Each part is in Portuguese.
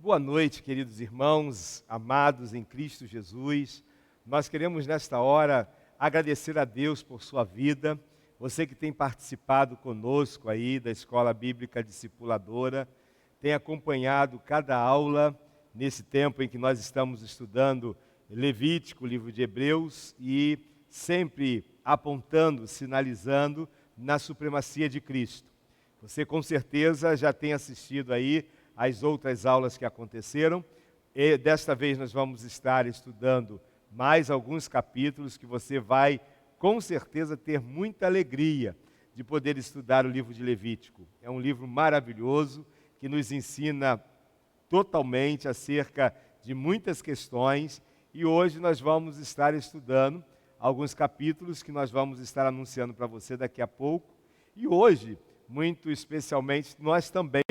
Boa noite, queridos irmãos, amados em Cristo Jesus. Nós queremos nesta hora agradecer a Deus por sua vida, você que tem participado conosco aí da Escola Bíblica Discipuladora, tem acompanhado cada aula nesse tempo em que nós estamos estudando Levítico, livro de Hebreus, e sempre apontando, sinalizando na supremacia de Cristo. Você com certeza já tem assistido aí as outras aulas que aconteceram, e desta vez nós vamos estar estudando mais alguns capítulos que você vai com certeza ter muita alegria de poder estudar o livro de Levítico. É um livro maravilhoso que nos ensina totalmente acerca de muitas questões, e hoje nós vamos estar estudando alguns capítulos que nós vamos estar anunciando para você daqui a pouco. E hoje, muito especialmente, nós também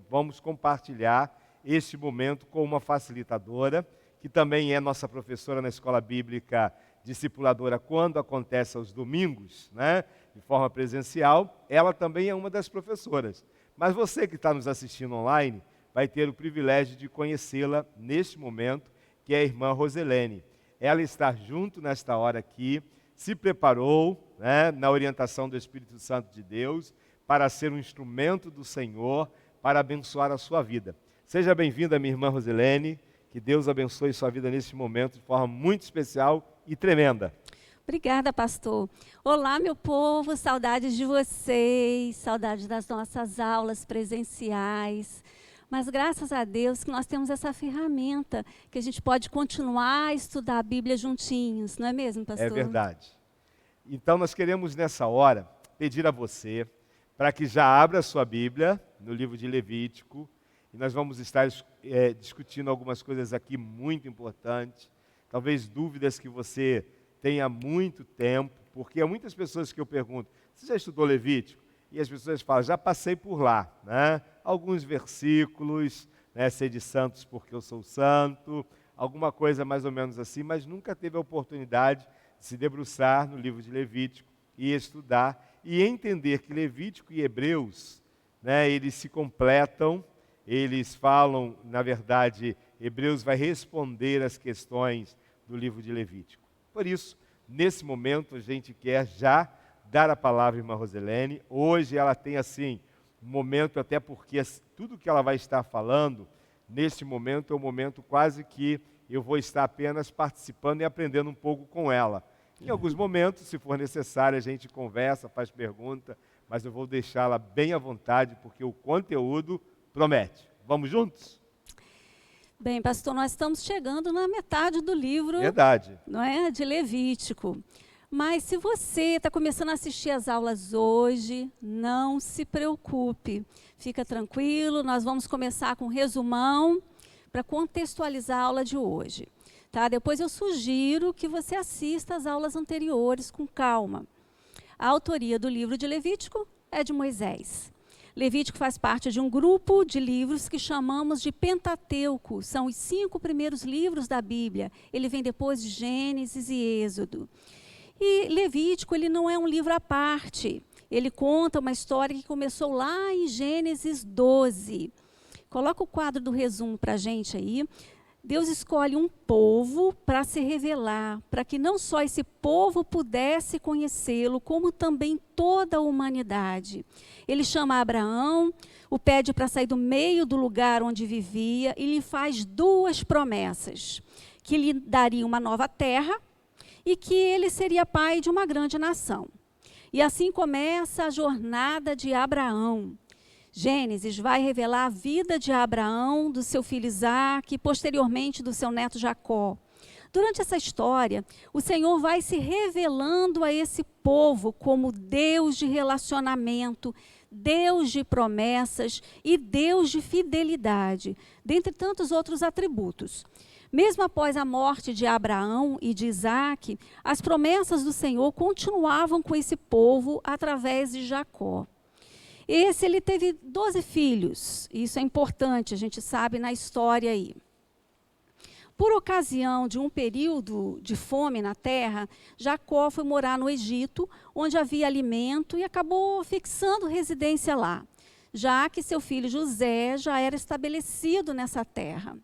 vamos compartilhar este momento com uma facilitadora, que também é nossa professora na Escola Bíblica Discipuladora quando acontece aos domingos, né, de forma presencial. Ela também é uma das professoras. Mas você que está nos assistindo online vai ter o privilégio de conhecê-la neste momento, que é a irmã Roselene. Ela está junto nesta hora aqui, se preparou, né, na orientação do Espírito Santo de Deus, para ser um instrumento do Senhor, para abençoar a sua vida. Seja bem-vinda, minha irmã Roselene, que Deus abençoe sua vida neste momento de forma muito especial e tremenda. Obrigada, pastor. Olá, meu povo, saudades de vocês, saudades das nossas aulas presenciais. Mas graças a Deus que nós temos essa ferramenta, que a gente pode continuar a estudar a Bíblia juntinhos, não é mesmo, pastor? É verdade. Então nós queremos nessa hora pedir a você para que já abra a sua Bíblia no livro de Levítico, e nós vamos estar discutindo algumas coisas aqui muito importantes, talvez dúvidas que você tem há muito tempo, porque há muitas pessoas que eu pergunto, você já estudou Levítico? E as pessoas falam, já passei por lá, né? Alguns versículos, né? Ser de santos porque eu sou santo, alguma coisa mais ou menos assim, mas nunca teve a oportunidade de se debruçar no livro de Levítico e estudar e entender que Levítico e Hebreus, né, eles se completam, eles falam, na verdade, Hebreus vai responder às questões do livro de Levítico. Por isso, nesse momento, a gente quer já dar a palavra à irmã Roselene. Hoje ela tem, assim, um momento, até porque tudo que ela vai estar falando, neste momento, é um momento quase que eu vou estar apenas participando e aprendendo um pouco com ela. Em alguns momentos, se for necessário, a gente conversa, faz pergunta, mas eu vou deixá-la bem à vontade, porque o conteúdo promete. Vamos juntos? Bem, pastor, nós estamos chegando na metade do livro, Verdade. não é, de Levítico. Mas se você está começando a assistir as aulas hoje, não se preocupe. Fica tranquilo, nós vamos começar com um resumão para contextualizar a aula de hoje. Tá? Depois eu sugiro que você assista às aulas anteriores com calma. A autoria do livro de Levítico é de Moisés. Levítico faz parte de um grupo de livros que chamamos de Pentateuco. São os 5 primeiros livros da Bíblia. Ele vem depois de Gênesis e Êxodo. E Levítico, ele não é um livro à parte. Ele conta uma história que começou lá em Gênesis 12. Coloca o quadro do resumo para a gente aí. Deus escolhe um povo para se revelar, para que não só esse povo pudesse conhecê-lo, como também toda a humanidade. Ele chama Abraão, o pede para sair do meio do lugar onde vivia e lhe faz 2 promessas, que lhe daria uma nova terra e que ele seria pai de uma grande nação. E assim começa a jornada de Abraão. Gênesis vai revelar a vida de Abraão, do seu filho Isaque e posteriormente do seu neto Jacó. Durante essa história, o Senhor vai se revelando a esse povo como Deus de relacionamento, Deus de promessas e Deus de fidelidade, dentre tantos outros atributos. Mesmo após a morte de Abraão e de Isaque, as promessas do Senhor continuavam com esse povo através de Jacó. Ele teve 12 filhos, isso é importante, a gente sabe na história aí. Por ocasião de um período de fome na terra, Jacó foi morar no Egito, onde havia alimento e acabou fixando residência lá. já que seu filho José já era estabelecido nessa terra.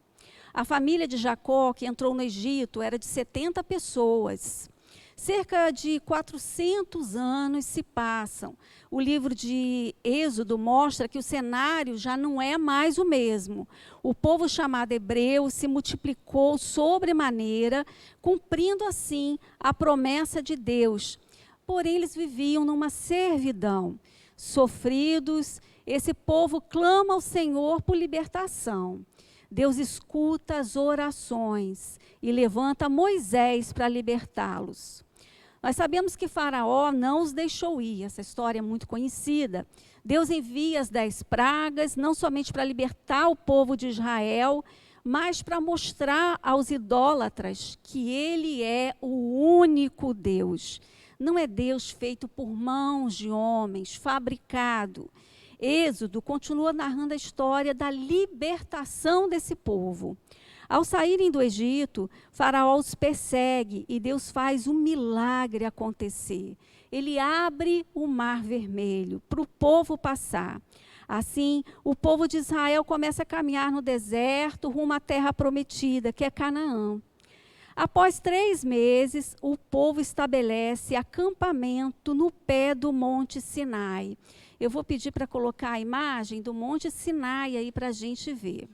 A família de Jacó, que entrou no Egito, era de 70 pessoas. Cerca de 400 anos se passam. O livro de Êxodo mostra que o cenário já não é mais o mesmo. O povo chamado hebreu se multiplicou sobremaneira, cumprindo assim a promessa de Deus. Porém, eles viviam numa servidão. Sofridos, esse povo clama ao Senhor por libertação. Deus escuta as orações e levanta Moisés para libertá-los. Nós sabemos que Faraó não os deixou ir, essa história é muito conhecida. Deus envia as 10 pragas, não somente para libertar o povo de Israel, mas para mostrar aos idólatras que ele é o único Deus. Não é Deus feito por mãos de homens, fabricado. Êxodo continua narrando a história da libertação desse povo. Ao saírem do Egito, Faraó os persegue e Deus faz um milagre acontecer. Ele abre o Mar Vermelho para o povo passar. Assim, o povo de Israel começa a caminhar no deserto rumo à terra prometida, que é Canaã. Após 3 meses, o povo estabelece acampamento no pé do Monte Sinai. Eu vou pedir para colocar a imagem do Monte Sinai aí para a gente ver.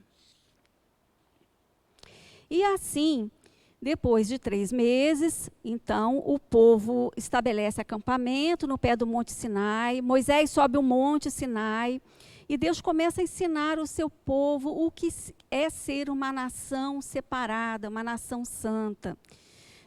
E assim, depois de 3 meses, então, o povo estabelece acampamento no pé do Monte Sinai. Moisés sobe o Monte Sinai e Deus começa a ensinar o seu povo o que é ser uma nação separada, uma nação santa.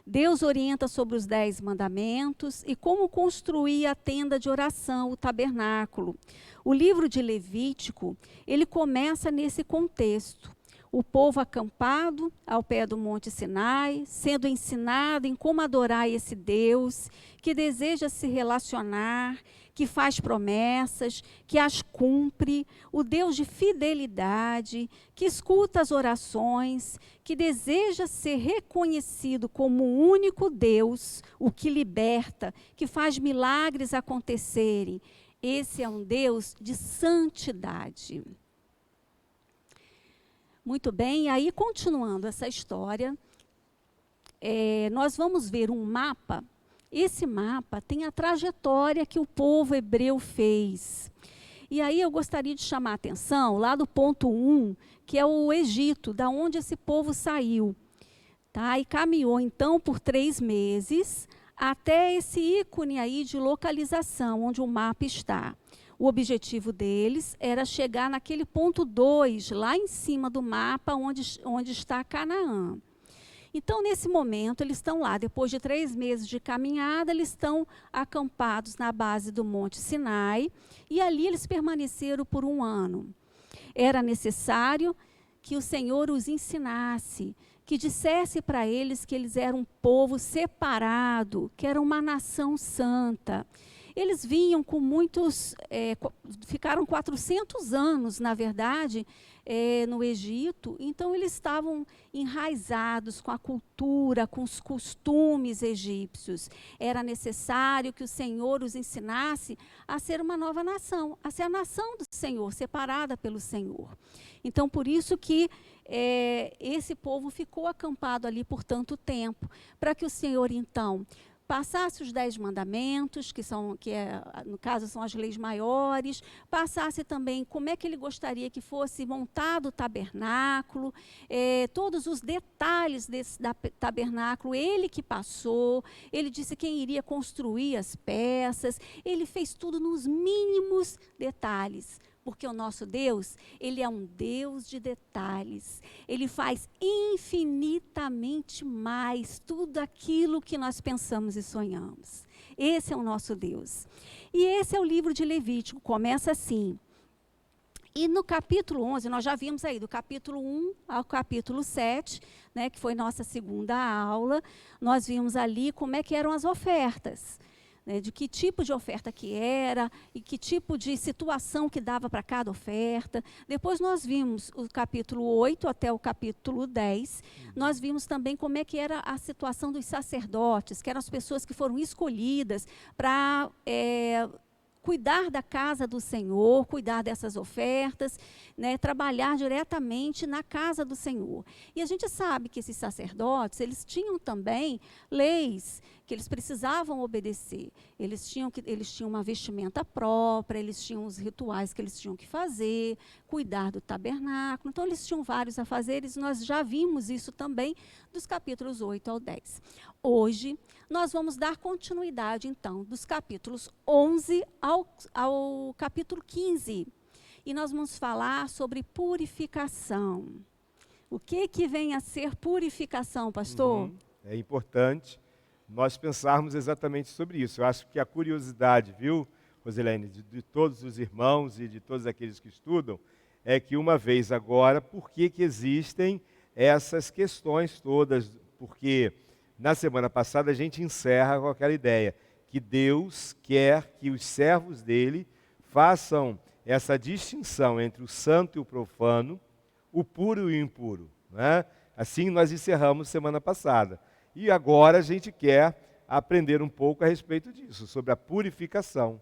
Deus orienta sobre os 10 mandamentos e como construir a tenda de oração, o tabernáculo. O livro de Levítico, ele começa nesse contexto. O povo acampado ao pé do Monte Sinai, sendo ensinado em como adorar esse Deus, que deseja se relacionar, que faz promessas, que as cumpre, o Deus de fidelidade, que escuta as orações, que deseja ser reconhecido como o único Deus, o que liberta, que faz milagres acontecerem. Esse é um Deus de santidade. Muito bem, aí continuando essa história, nós vamos ver um mapa. Esse mapa tem a trajetória que o povo hebreu fez. E aí eu gostaria de chamar a atenção lá do ponto 1, que é o Egito, da onde esse povo saiu. Tá? E caminhou então por 3 meses até esse ícone aí de localização, onde o mapa está. O objetivo deles era chegar naquele ponto 2, lá em cima do mapa, onde está Canaã. Então, nesse momento, eles estão lá. Depois de 3 meses de caminhada, eles estão acampados na base do Monte Sinai. E ali eles permaneceram por 1 ano. Era necessário que o Senhor os ensinasse, que dissesse para eles que eles eram um povo separado, que era uma nação santa. Eles vinham com muitos, ficaram 400 anos, na verdade, no Egito, então eles estavam enraizados com a cultura, com os costumes egípcios. Era necessário que o Senhor os ensinasse a ser uma nova nação, a ser a nação do Senhor, separada pelo Senhor. Então, por isso que esse povo ficou acampado ali por tanto tempo, para que o Senhor, então, passasse os 10 mandamentos, no caso são as leis maiores, passasse também como é que ele gostaria que fosse montado o tabernáculo, todos os detalhes desse tabernáculo, ele que passou, ele disse quem iria construir as peças, ele fez tudo nos mínimos detalhes. Porque o nosso Deus, ele é um Deus de detalhes. Ele faz infinitamente mais tudo aquilo que nós pensamos e sonhamos. Esse é o nosso Deus. E esse é o livro de Levítico, começa assim. E no capítulo 11, nós já vimos aí, do capítulo 1 ao capítulo 7, né, que foi nossa segunda aula, nós vimos ali como é que eram as ofertas. De que tipo de oferta que era e que tipo de situação que dava para cada oferta. Depois nós vimos o capítulo 8 até o capítulo 10. Nós vimos também como é que era a situação dos sacerdotes, que eram as pessoas que foram escolhidas para cuidar da casa do Senhor, cuidar dessas ofertas, né, trabalhar diretamente na casa do Senhor. E a gente sabe que esses sacerdotes, eles tinham também leis que eles precisavam obedecer. Eles tinham uma vestimenta própria, eles tinham os rituais que eles tinham que fazer, cuidar do tabernáculo. Então, eles tinham vários afazeres, nós já vimos isso também dos capítulos 8 ao 10. Hoje, nós vamos dar continuidade, então, dos capítulos 11 ao capítulo 15. E nós vamos falar sobre purificação. O que vem a ser purificação, pastor? É importante nós pensarmos exatamente sobre isso. Eu acho que a curiosidade, viu, Rosilene, de todos os irmãos e de todos aqueles que estudam, é que uma vez agora, por que existem essas questões todas? Porque na semana passada a gente encerra com aquela ideia que Deus quer que os servos dele façam essa distinção entre o santo e o profano, o puro e o impuro, né? Assim nós encerramos semana passada. E agora a gente quer aprender um pouco a respeito disso, sobre a purificação.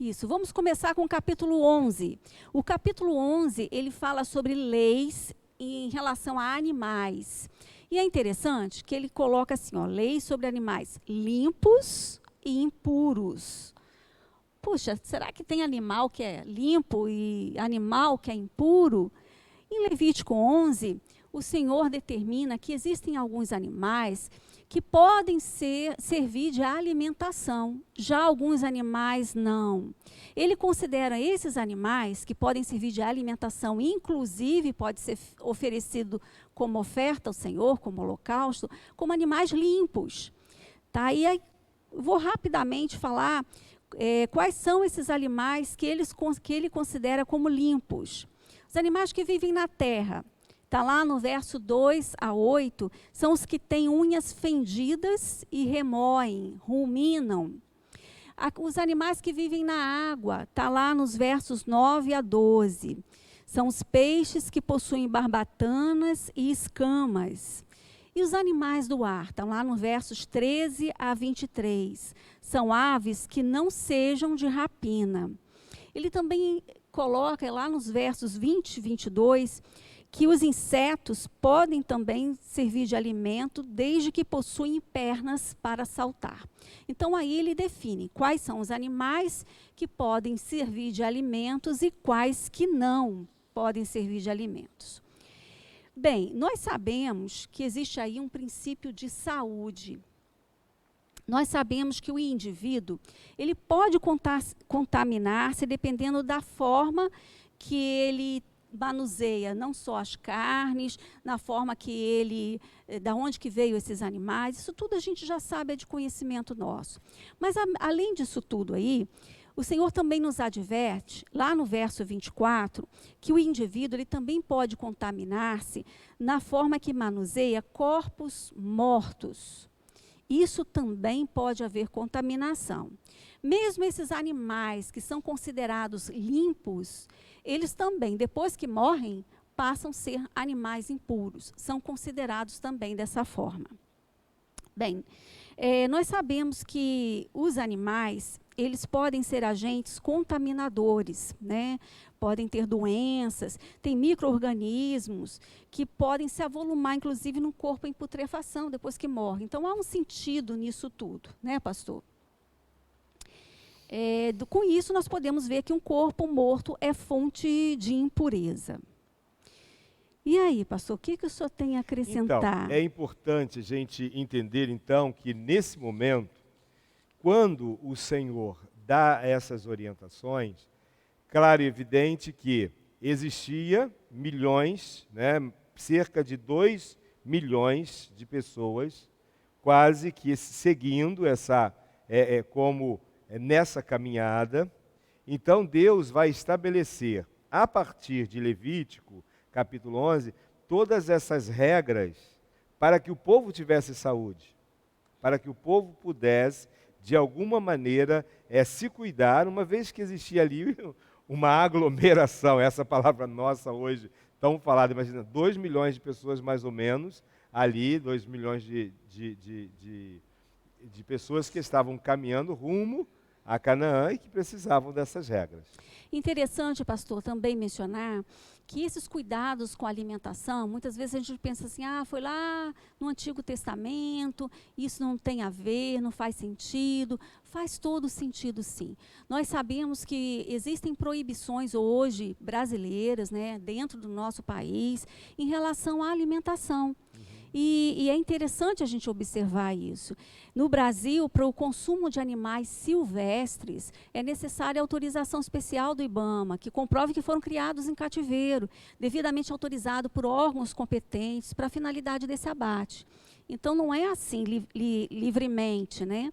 Isso, vamos começar com o capítulo 11. O capítulo 11, ele fala sobre leis em relação a animais. E é interessante que ele coloca assim, ó, leis sobre animais limpos e impuros. Puxa, será que tem animal que é limpo e animal que é impuro? Em Levítico 11, o Senhor determina que existem alguns animais que podem servir de alimentação, já alguns animais não. Ele considera esses animais que podem servir de alimentação, inclusive pode ser oferecido como oferta ao Senhor, como holocausto, como animais limpos. Tá? E aí, vou rapidamente falar quais são esses animais que ele considera como limpos. Os animais que vivem na terra, está lá no verso 2 a 8, são os que têm unhas fendidas e remoem, ruminam. Os animais que vivem na água, está lá nos versos 9 a 12. São os peixes que possuem barbatanas e escamas. E os animais do ar, estão lá nos versos 13 a 23. São aves que não sejam de rapina. Ele também coloca lá nos versos 20 e 22 que os insetos podem também servir de alimento desde que possuem pernas para saltar. Então, aí ele define quais são os animais que podem servir de alimentos e quais que não podem servir de alimentos. Bem, nós sabemos que existe aí um princípio de saúde. Nós sabemos que o indivíduo, ele pode contaminar-se dependendo da forma que ele manuseia não só as carnes, na forma que ele, da onde que veio esses animais, isso tudo a gente já sabe, é de conhecimento nosso. Mas além disso tudo aí, o Senhor também nos adverte, lá no verso 24, que o indivíduo ele também pode contaminar-se na forma que manuseia corpos mortos. Isso também pode haver contaminação. Mesmo esses animais que são considerados limpos, eles também, depois que morrem, passam a ser animais impuros. São considerados também dessa forma. Bem, nós sabemos que os animais, eles podem ser agentes contaminadores, né? Podem ter doenças, tem micro-organismos que podem se avolumar, inclusive, no corpo em putrefação, depois que morre. Então, há um sentido nisso tudo, né, pastor? Com isso, nós podemos ver que um corpo morto é fonte de impureza. E aí, pastor, o que o senhor tem a acrescentar? Então, é importante a gente entender, então, que nesse momento, quando o Senhor dá essas orientações, claro e evidente que existia milhões, né, cerca de 2 milhões de pessoas, quase que seguindo essa, nessa caminhada. Então, Deus vai estabelecer, a partir de Levítico, capítulo 11, todas essas regras para que o povo tivesse saúde, para que o povo pudesse, de alguma maneira, se cuidar, uma vez que existia ali uma aglomeração, essa palavra nossa hoje tão falada, imagina, 2 milhões de pessoas mais ou menos, ali, 2 milhões de pessoas que estavam caminhando rumo a Canaã e que precisavam dessas regras. Interessante, pastor, também mencionar que esses cuidados com a alimentação, muitas vezes a gente pensa assim, foi lá no Antigo Testamento, isso não tem a ver, não faz sentido. Faz todo sentido, sim. Nós sabemos que existem proibições hoje brasileiras, né, dentro do nosso país, em relação à alimentação. E é interessante a gente observar isso. No Brasil, para o consumo de animais silvestres, é necessária autorização especial do IBAMA, que comprove que foram criados em cativeiro, devidamente autorizado por órgãos competentes para a finalidade desse abate. Então, não é assim livremente, né?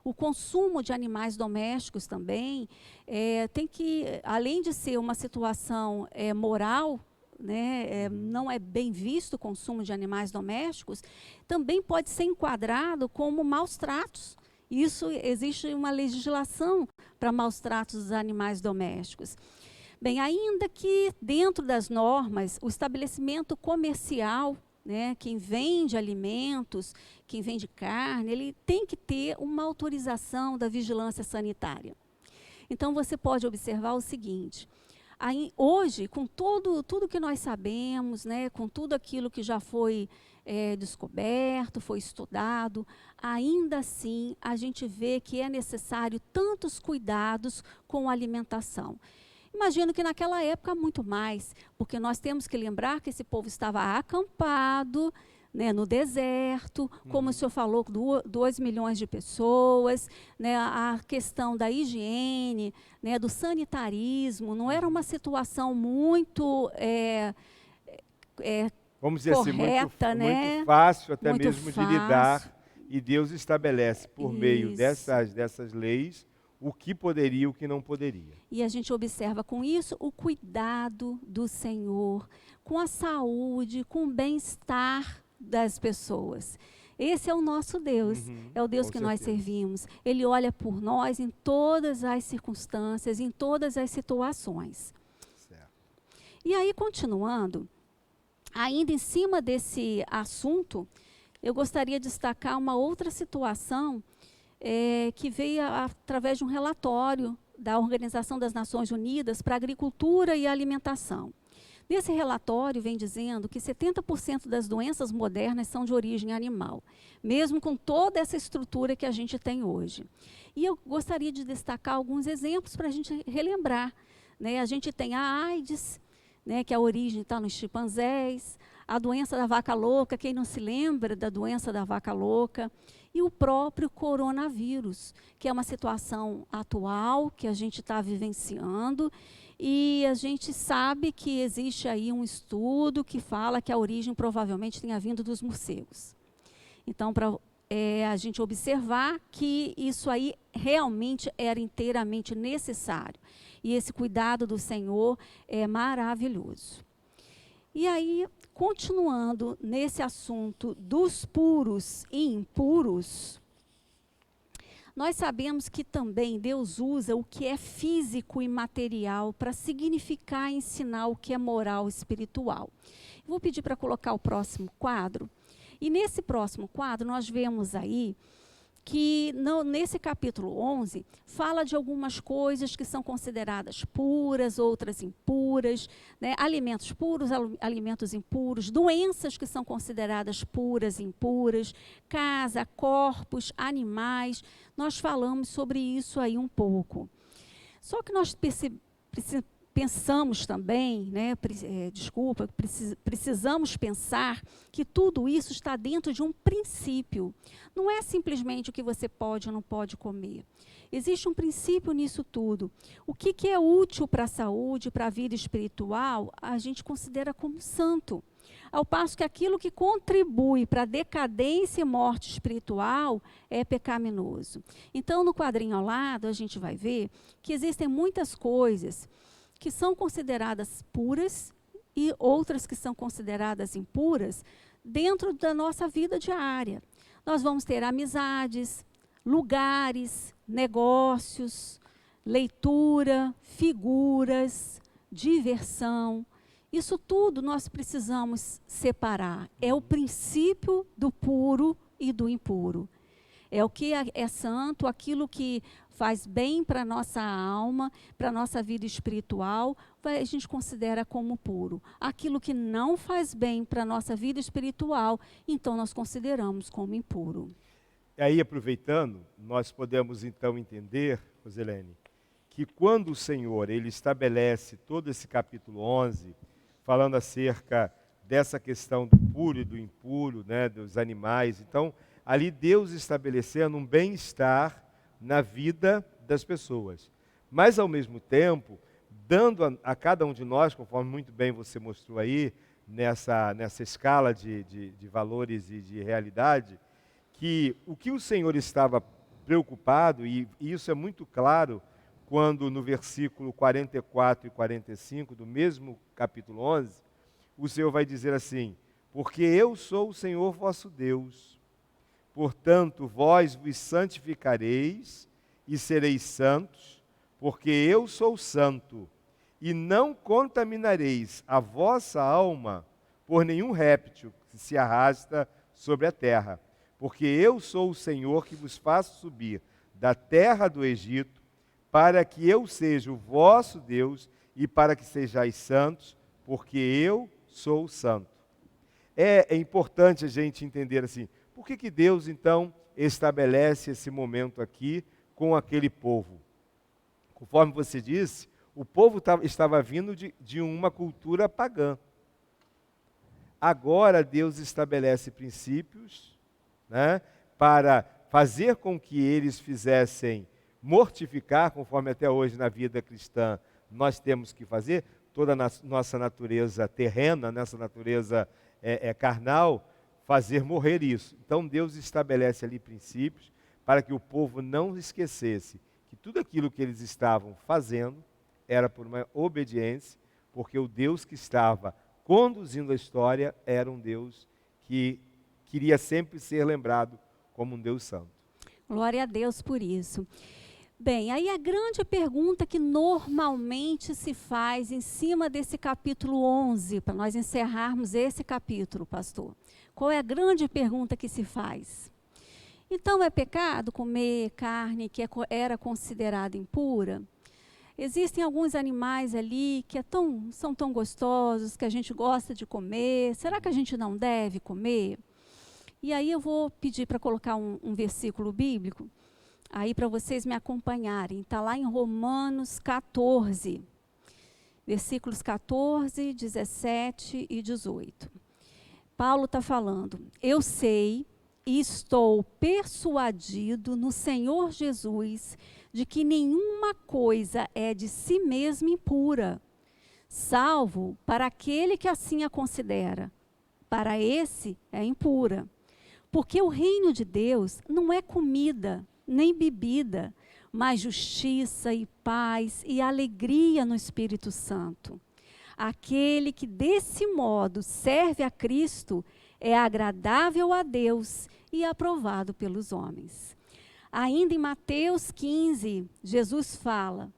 O consumo de animais domésticos também tem que, além de ser uma situação moral, né, não é bem visto o consumo de animais domésticos, também pode ser enquadrado como maus tratos. Isso, existe uma legislação para maus tratos dos animais domésticos. Bem, ainda que dentro das normas, o estabelecimento comercial, né, quem vende alimentos, quem vende carne, ele tem que ter uma autorização da vigilância sanitária. Então, você pode observar o seguinte: hoje, com tudo que nós sabemos, né, com tudo aquilo que já foi descoberto, foi estudado, ainda assim a gente vê que é necessário tantos cuidados com a alimentação. Imagino que naquela época muito mais, porque nós temos que lembrar que esse povo estava acampado, né, no deserto, como o senhor falou, 2 milhões de pessoas, né, a questão da higiene, né, do sanitarismo, não era uma situação muito vamos dizer correta, assim, né? muito fácil até muito mesmo fácil. de lidar, e Deus estabelece por meio Isso. dessas leis o que poderia e o que não poderia. E a gente observa com isso o cuidado do Senhor, com a saúde, com o bem-estar das pessoas. Esse é o nosso Deus, é o Deus que nós servimos. Ele olha por nós em todas as circunstâncias, em todas as situações. Certo. E aí, continuando, ainda em cima desse assunto, eu gostaria de destacar uma outra situação que veio através de um relatório da Organização das Nações Unidas para a Agricultura e Alimentação. Nesse relatório vem dizendo que 70% das doenças modernas são de origem animal, mesmo com toda essa estrutura que a gente tem hoje. E eu gostaria de destacar alguns exemplos para a gente relembrar, né? A gente tem a AIDS, né, que a origem está nos chimpanzés, a doença da vaca louca, quem não se lembra da doença da vaca louca, e o próprio coronavírus, que é uma situação atual que a gente está vivenciando, e a gente sabe que existe aí um estudo que fala que a origem provavelmente tenha vindo dos morcegos. Então, para a gente observar que isso aí realmente era inteiramente necessário. E esse cuidado do Senhor é maravilhoso. E aí, continuando nesse assunto dos puros e impuros, nós sabemos que também Deus usa o que é físico e material para significar e ensinar o que é moral e espiritual. Vou pedir para colocar o próximo quadro. E nesse próximo quadro, nós vemos aí que nesse capítulo 11, fala de algumas coisas que são consideradas puras, outras impuras, né? Alimentos puros, alimentos impuros, doenças que são consideradas puras e impuras, casa, corpos, animais. Nós falamos sobre isso aí um pouco. Só que nós pensamos também, né, precisamos pensar que tudo isso está dentro de um princípio. Não é simplesmente o que você pode ou não pode comer. Existe um princípio nisso tudo. O que é útil para a saúde, para a vida espiritual, a gente considera como santo. Ao passo que aquilo que contribui para a decadência e morte espiritual é pecaminoso. Então, no quadrinho ao lado, a gente vai ver que existem muitas coisas que são consideradas puras e outras que são consideradas impuras dentro da nossa vida diária. Nós vamos ter amizades, lugares, negócios, leitura, figuras, diversão. Isso tudo nós precisamos separar. É o princípio do puro e do impuro. É o que é santo, aquilo que faz bem para a nossa alma, para a nossa vida espiritual, a gente considera como puro. Aquilo que não faz bem para a nossa vida espiritual, então nós consideramos como impuro. E aí, aproveitando, nós podemos então entender, Roselene, que quando o Senhor ele estabelece todo esse capítulo 11, falando acerca dessa questão do puro e do impuro, né, dos animais, então, ali Deus estabelecendo um bem-estar na vida das pessoas. Mas, ao mesmo tempo, dando a cada um de nós, conforme muito bem você mostrou aí, nessa escala de valores e de realidade, que o que o Senhor estava preocupado, e isso é muito claro quando no versículo 44 e 45 do mesmo capítulo 11, o Senhor vai dizer assim: porque eu sou o Senhor vosso Deus, portanto vós vos santificareis e sereis santos, porque eu sou santo, e não contaminareis a vossa alma por nenhum réptil que se arrasta sobre a terra, porque eu sou o Senhor que vos faço subir da terra do Egito, para que eu seja o vosso Deus e para que sejais santos, porque eu sou santo. É importante a gente entender assim, por que Deus então estabelece esse momento aqui com aquele povo? Conforme você disse, o povo estava vindo de uma cultura pagã. Agora Deus estabelece princípios, né, para fazer com que eles fizessem mortificar, conforme até hoje na vida cristã nós temos que fazer, toda a nossa natureza terrena, nossa natureza carnal, fazer morrer isso. Então Deus estabelece ali princípios para que o povo não esquecesse que tudo aquilo que eles estavam fazendo era por uma obediência, porque o Deus que estava conduzindo a história era um Deus que queria sempre ser lembrado como um Deus santo. Glória a Deus por isso. Bem, aí a grande pergunta que normalmente se faz em cima desse capítulo 11, para nós encerrarmos esse capítulo, pastor. Qual é a grande pergunta que se faz? Então, é pecado comer carne que era considerada impura? Existem alguns animais ali que são tão gostosos, que a gente gosta de comer. Será que a gente não deve comer? E aí eu vou pedir para colocar um versículo bíblico, aí para vocês me acompanharem. Está lá em Romanos 14, versículos 14, 17 e 18. Paulo está falando: eu sei e estou persuadido no Senhor Jesus de que nenhuma coisa é de si mesma impura, salvo para aquele que assim a considera. Para esse é impura. Porque o reino de Deus não é comida, nem bebida, mas justiça e paz e alegria no Espírito Santo. Aquele que desse modo serve a Cristo é agradável a Deus e aprovado pelos homens. Ainda em Mateus 15, Jesus fala: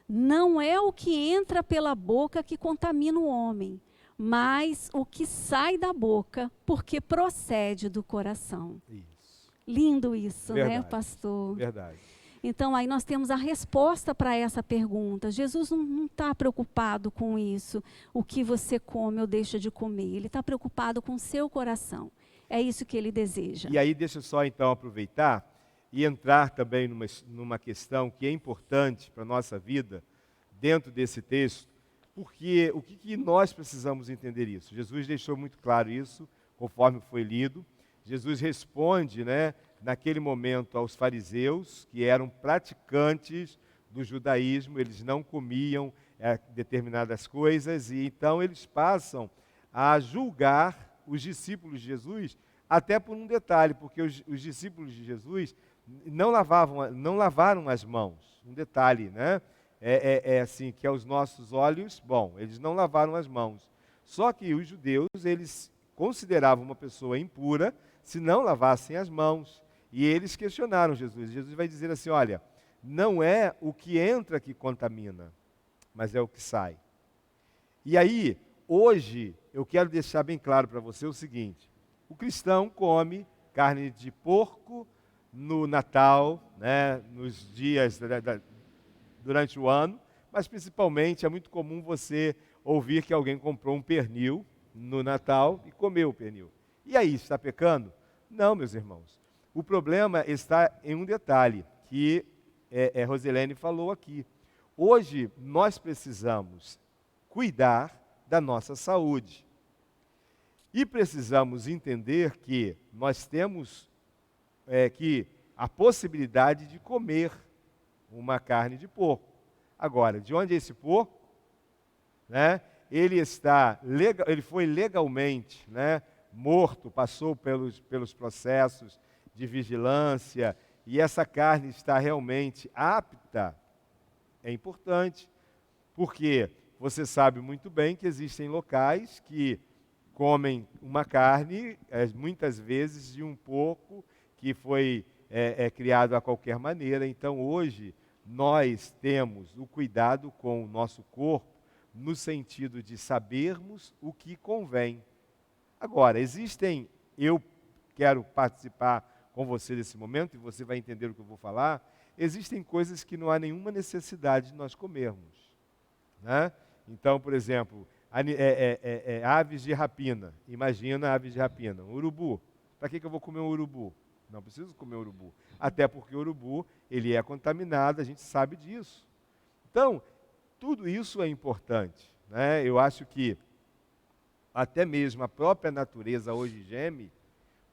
não é o que entra pela boca que contamina o homem, mas o que sai da boca, porque procede do coração. Isso. Lindo isso, Verdade. né, pastor? Verdade. Então, aí nós temos a resposta para essa pergunta. Jesus não está preocupado com isso, o que você come ou deixa de comer. Ele está preocupado com o seu coração. É isso que ele deseja. E aí deixa eu só então aproveitar e entrar também numa questão que é importante para a nossa vida, dentro desse texto, porque o que nós precisamos entender isso? Jesus deixou muito claro isso, conforme foi lido. Jesus responde, né, naquele momento aos fariseus, que eram praticantes do judaísmo, eles não comiam determinadas coisas, e então eles passam a julgar os discípulos de Jesus, até por um detalhe, porque os discípulos de Jesus não lavaram as mãos. Um detalhe, né? É assim, que aos nossos olhos, bom, eles não lavaram as mãos. Só que os judeus, eles consideravam uma pessoa impura se não lavassem as mãos. E eles questionaram Jesus. Jesus vai dizer assim: olha, não é o que entra que contamina, mas é o que sai. E aí, hoje, eu quero deixar bem claro para você o seguinte: o cristão come carne de porco, no Natal, né, nos dias durante o ano, mas principalmente é muito comum você ouvir que alguém comprou um pernil no Natal e comeu o pernil. E aí, está pecando? Não, meus irmãos. O problema está em um detalhe que Rosilene falou aqui. Hoje nós precisamos cuidar da nossa saúde. E precisamos entender que nós temos que a possibilidade de comer uma carne de porco. Agora, de onde é esse porco? Né? Ele foi legalmente, né, morto, passou pelos processos de vigilância, e essa carne está realmente apta. É importante, porque você sabe muito bem que existem locais que comem uma carne, muitas vezes de um porco que foi criado a qualquer maneira. Então, hoje, nós temos o cuidado com o nosso corpo, no sentido de sabermos o que convém. Agora, eu quero participar com você desse momento, e você vai entender o que eu vou falar, existem coisas que não há nenhuma necessidade de nós comermos. Né? Então, por exemplo, aves de rapina. Imagina aves de rapina. Um urubu. Para que eu vou comer um urubu? Não preciso comer um urubu. Até porque o urubu, ele é contaminado, a gente sabe disso. Então, tudo isso é importante. Né? Eu acho que até mesmo a própria natureza hoje geme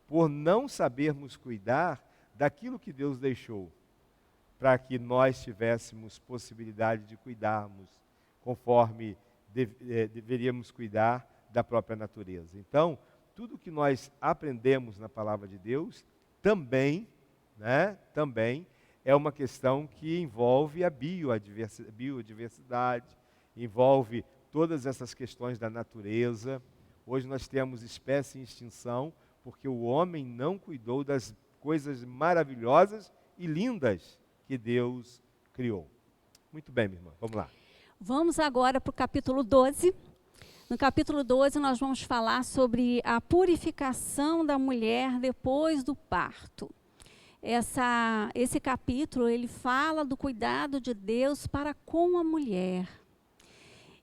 por não sabermos cuidar daquilo que Deus deixou, para que nós tivéssemos possibilidade de cuidarmos conforme deveríamos cuidar da própria natureza. Então, tudo que nós aprendemos na palavra de Deus também é uma questão que envolve a biodiversidade, envolve todas essas questões da natureza. Hoje nós temos espécie em extinção porque o homem não cuidou das coisas maravilhosas e lindas que Deus criou. Muito bem, minha irmã, vamos lá. Vamos agora para o capítulo 12. No capítulo 12 nós vamos falar sobre a purificação da mulher depois do parto. Esse capítulo, ele fala do cuidado de Deus para com a mulher.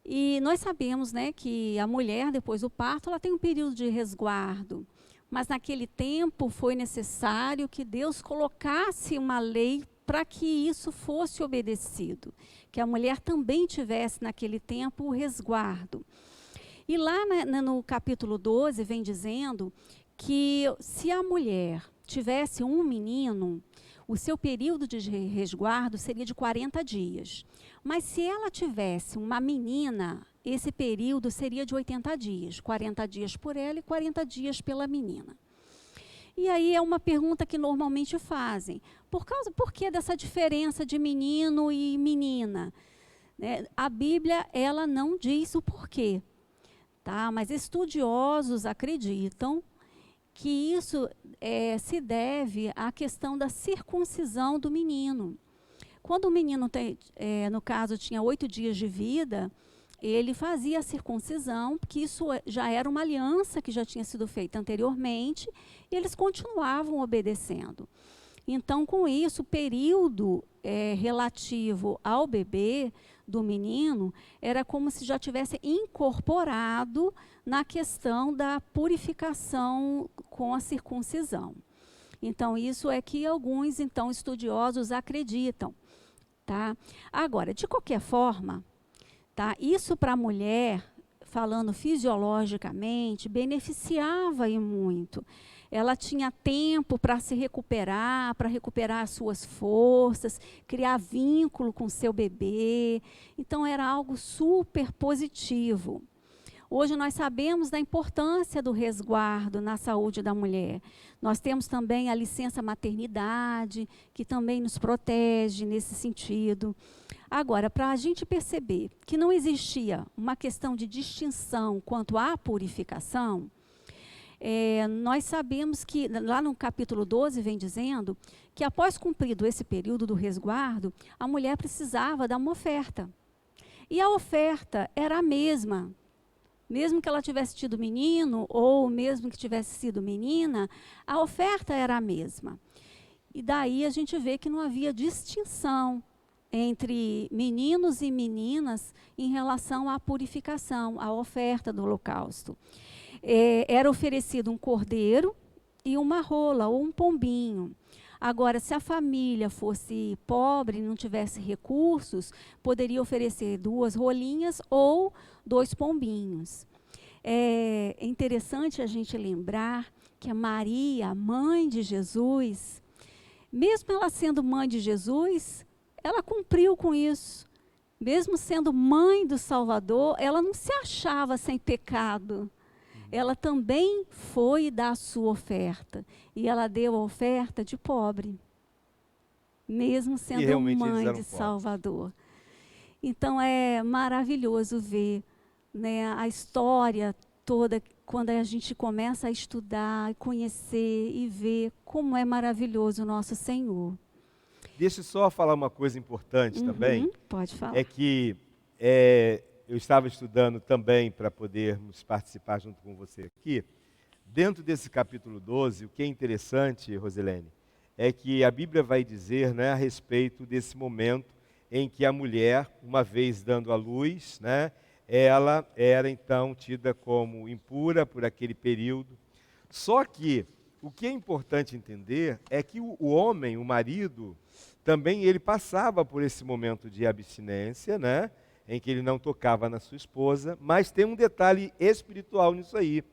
E nós sabemos, né, que a mulher, depois do parto, ela tem um período de resguardo. Mas naquele tempo foi necessário que Deus colocasse uma lei para que isso fosse obedecido. Que a mulher também tivesse naquele tempo o resguardo. E lá no capítulo 12 vem dizendo que se a mulher tivesse um menino, o seu período de resguardo seria de 40 dias. Mas se ela tivesse uma menina, esse período seria de 80 dias. 40 dias por ela e 40 dias pela menina. E aí é uma pergunta que normalmente fazem. Por que dessa diferença de menino e menina? A Bíblia, ela não diz o porquê. Tá? Mas estudiosos acreditam que isso se deve à questão da circuncisão do menino. Quando o menino, no caso, tinha 8 dias de vida, ele fazia a circuncisão, porque isso já era uma aliança que já tinha sido feita anteriormente, e eles continuavam obedecendo. Então, com isso, o período relativo ao bebê do menino era como se já tivesse incorporado na questão da purificação com a circuncisão. Então, isso é que alguns estudiosos acreditam. Tá? Agora, de qualquer forma, tá? Isso para a mulher, falando fisiologicamente, beneficiava e muito. Ela tinha tempo para se recuperar, para recuperar as suas forças, criar vínculo com seu bebê. Então, era algo super positivo. Hoje nós sabemos da importância do resguardo na saúde da mulher. Nós temos também a licença maternidade, que também nos protege nesse sentido. Agora, para a gente perceber que não existia uma questão de distinção quanto à purificação, nós sabemos que, lá no capítulo 12, vem dizendo que após cumprido esse período do resguardo, a mulher precisava dar uma oferta. E a oferta era a mesma. Mesmo que ela tivesse tido menino, ou mesmo que tivesse sido menina, a oferta era a mesma. E daí a gente vê que não havia distinção entre meninos e meninas em relação à purificação, à oferta do holocausto. Era oferecido um cordeiro e uma rola ou um pombinho. Agora, se a família fosse pobre e não tivesse recursos, poderia oferecer 2 rolinhas ou 2 pombinhos. É interessante a gente lembrar que a Maria, a mãe de Jesus, mesmo ela sendo mãe de Jesus, ela cumpriu com isso. Mesmo sendo mãe do Salvador, ela não se achava sem pecado. Ela também foi dar a sua oferta. E ela deu a oferta de pobre, mesmo sendo mãe de Salvador. Então é maravilhoso ver, né, a história toda, quando a gente começa a estudar, conhecer e ver como é maravilhoso o nosso Senhor. Deixa eu só falar uma coisa importante também. Pode falar. É que eu estava estudando também para podermos participar junto com você aqui. Dentro desse capítulo 12, o que é interessante, Rosilene, é que a Bíblia vai dizer, né, a respeito desse momento em que a mulher, uma vez dando à luz, né, ela era então tida como impura por aquele período. Só que o que é importante entender é que o homem, o marido, também ele passava por esse momento de abstinência, né, em que ele não tocava na sua esposa, mas tem um detalhe espiritual nisso aí.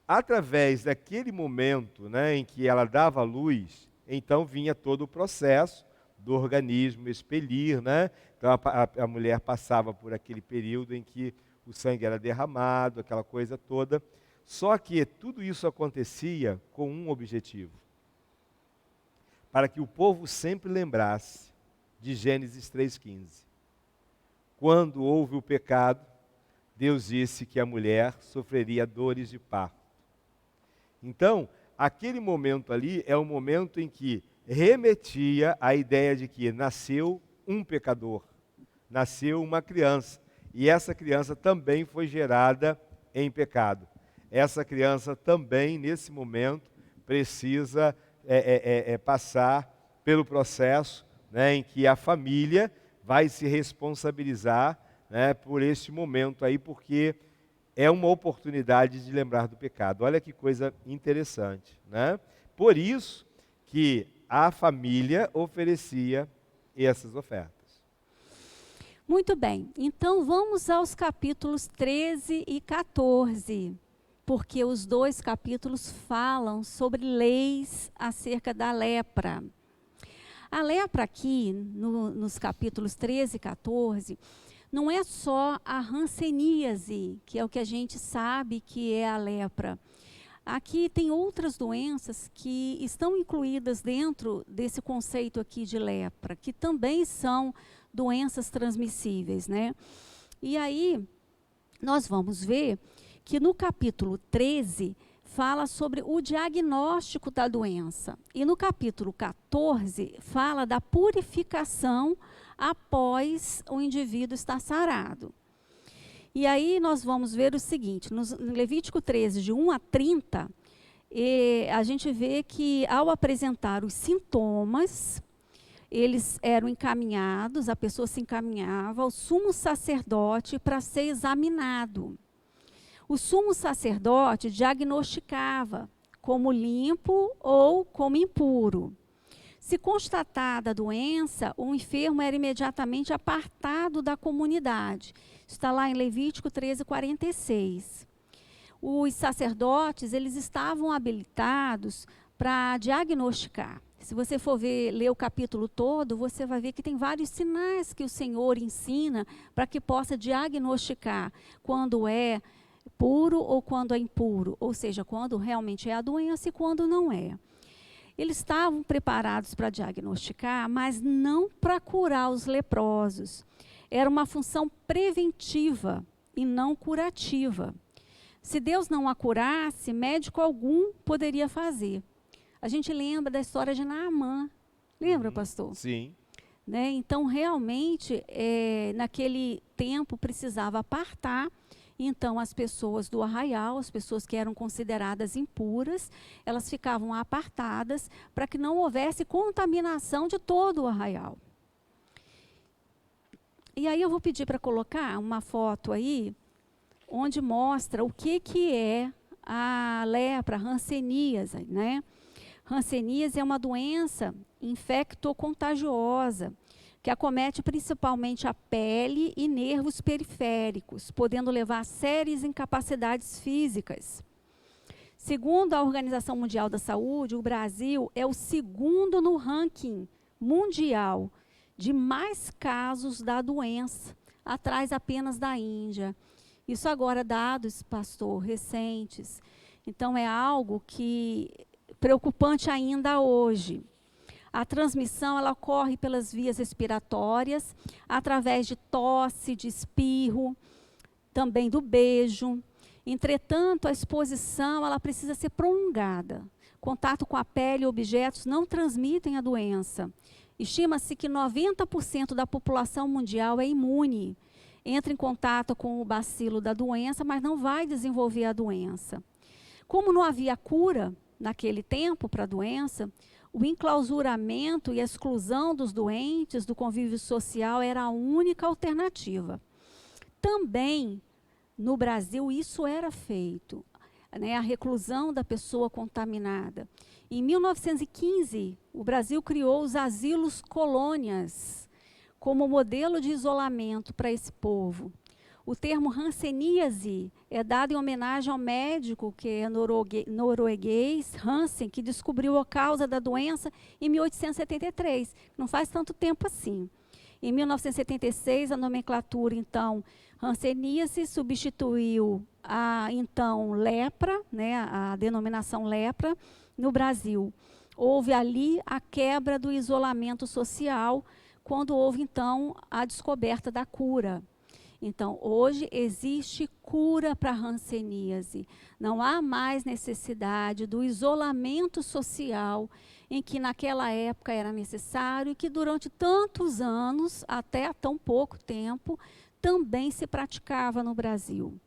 Através daquele momento, né, em que ela dava luz, então vinha todo o processo do organismo expelir, né? Então a mulher passava por aquele período em que o sangue era derramado, aquela coisa toda. Só que tudo isso acontecia com um objetivo: para que o povo sempre lembrasse de Gênesis 3,15. Quando houve o pecado, Deus disse que a mulher sofreria dores de parto. Então, aquele momento ali é o momento em que remetia à ideia de que nasceu um pecador, nasceu uma criança, e essa criança também foi gerada em pecado. Essa criança também, nesse momento, precisa passar pelo processo, né, em que a família vai se responsabilizar, né, por este momento aí, porque é uma oportunidade de lembrar do pecado. Olha que coisa interessante, né? Por isso que a família oferecia essas ofertas. Muito bem, então vamos aos capítulos 13 e 14, porque os 2 capítulos falam sobre leis acerca da lepra. A lepra aqui, nos capítulos 13 e 14, não é só a hanseníase, que é o que a gente sabe que é a lepra. Aqui tem outras doenças que estão incluídas dentro desse conceito aqui de lepra, que também são doenças transmissíveis, né? E aí, nós vamos ver que no capítulo 13, fala sobre o diagnóstico da doença. E no capítulo 14, fala da purificação após o indivíduo estar sarado. E aí nós vamos ver o seguinte, no Levítico 13, de 1 a 30, a gente vê que ao apresentar os sintomas, eles eram encaminhados, a pessoa se encaminhava ao sumo sacerdote para ser examinado. O sumo sacerdote diagnosticava como limpo ou como impuro. Se constatada a doença, o enfermo era imediatamente apartado da comunidade. Está lá em Levítico 13, 46. Os sacerdotes, eles estavam habilitados para diagnosticar. Se você for ler o capítulo todo, você vai ver que tem vários sinais que o Senhor ensina para que possa diagnosticar quando é puro ou quando é impuro, ou seja, quando realmente é a doença e quando não é. Eles estavam preparados para diagnosticar, mas não para curar os leprosos. Era uma função preventiva e não curativa. Se Deus não a curasse, médico algum poderia fazer. A gente lembra da história de Naamã. Lembra, pastor? Sim. Né? Então, realmente, naquele tempo, precisava apartar Então, as pessoas do arraial, as pessoas que eram consideradas impuras, elas ficavam apartadas para que não houvesse contaminação de todo o arraial. E aí eu vou pedir para colocar uma foto aí, onde mostra o que é a lepra, a hanseníase, né? Hanseníase é uma doença infectocontagiosa, que acomete principalmente a pele e nervos periféricos, podendo levar a sérias incapacidades físicas. Segundo a Organização Mundial da Saúde, o Brasil é o segundo no ranking mundial de mais casos da doença, atrás apenas da Índia. Isso agora dados, pastor, recentes. Então é algo que preocupante ainda hoje. A transmissão ela ocorre pelas vias respiratórias, através de tosse, de espirro, também do beijo. Entretanto, a exposição ela precisa ser prolongada. Contato com a pele e objetos não transmitem a doença. Estima-se que 90% da população mundial é imune. Entra em contato com o bacilo da doença, mas não vai desenvolver a doença. Como não havia cura naquele tempo para a doença, o enclausuramento e a exclusão dos doentes do convívio social era a única alternativa. Também, no Brasil, isso era feito, né, a reclusão da pessoa contaminada. Em 1915, o Brasil criou os asilos colônias como modelo de isolamento para esse povo. O termo hanseníase é dado em homenagem ao médico que é norueguês, Hansen, que descobriu a causa da doença em 1873. Não faz tanto tempo assim. Em 1976, a nomenclatura, então, hanseníase substituiu a, então, lepra, né, a denominação lepra, no Brasil. Houve ali a quebra do isolamento social, quando houve, então, a descoberta da cura. Então, hoje existe cura para a hanseníase. Não há mais necessidade do isolamento social em que naquela época era necessário e que durante tantos anos, até há tão pouco tempo, também se praticava no Brasil.